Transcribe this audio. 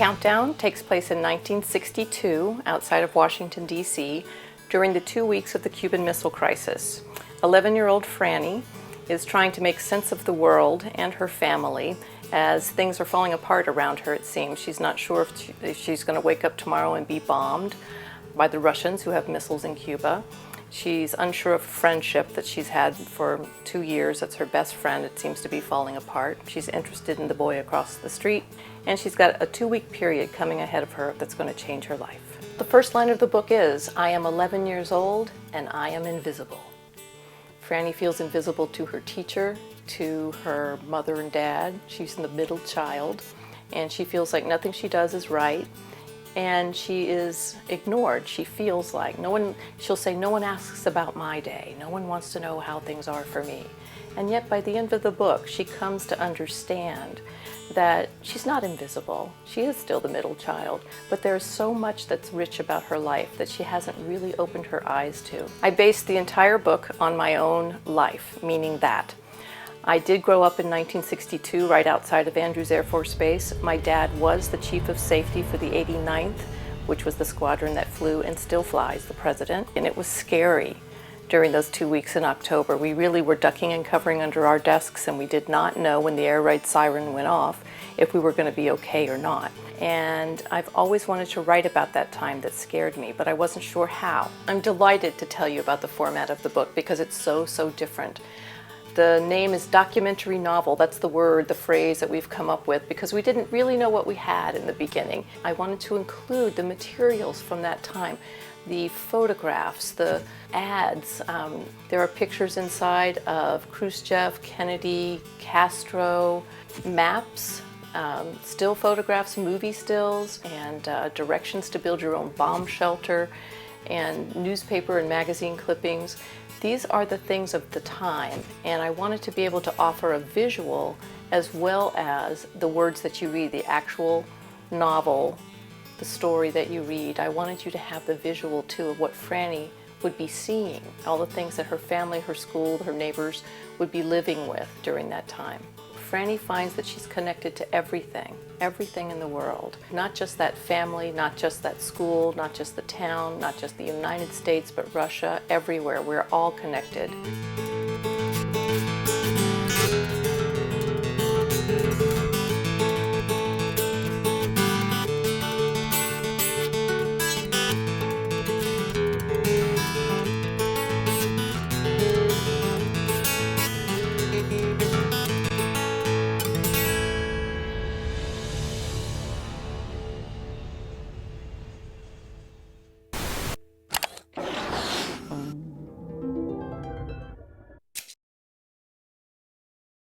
Countdown takes place in 1962 outside of Washington, D.C. during the 2 weeks of the Cuban Missile Crisis. 11-year-old Franny is trying to make sense of the world and her family as things are falling apart around her, it seems. She's not sure if she's going to wake up tomorrow and be bombed by the Russians who have missiles in Cuba. She's unsure of friendship that she's had for 2 years. That's her best friend. It seems to be falling apart. She's interested in the boy across the street, and she's got a 2-week period coming ahead of her that's going to change her life. The first line of the book is, "I am 11 years old and I am invisible." Franny feels invisible to her teacher, to her mother and dad. She's the middle child, and she feels like nothing she does is right. And she is ignored. She feels like she'll say, "No one asks about my day. No one wants to know how things are for me." And yet by the end of the book, she comes to understand that she's not invisible. She is still the middle child, but there's so much that's rich about her life that she hasn't really opened her eyes to. I based the entire book on my own life, meaning that I did grow up in 1962 right outside of Andrews Air Force Base. My dad was the chief of safety for the 89th, which was the squadron that flew and still flies the president. And it was scary during those 2 weeks in October. We really were ducking and covering under our desks, and we did not know when the air raid siren went off if we were going to be okay or not. And I've always wanted to write about that time that scared me, but I wasn't sure how. I'm delighted to tell you about the format of the book because it's so different. The name is documentary novel. That's the word, the phrase that we've come up with because we didn't really know what we had in the beginning. I wanted to include the materials from that time, the photographs, the ads. There are pictures inside of Khrushchev, Kennedy, Castro, maps, still photographs, movie stills, and directions to build your own bomb shelter, and newspaper and magazine clippings. These are the things of the time, and I wanted to be able to offer a visual as well as the words that you read, the actual novel, the story that you read. I wanted you to have the visual too of what Franny would be seeing, all the things that her family, her school, her neighbors would be living with during that time. Franny finds that she's connected to everything in the world. Not just that family, not just that school, not just the town, not just the United States, but Russia, everywhere. We're all connected.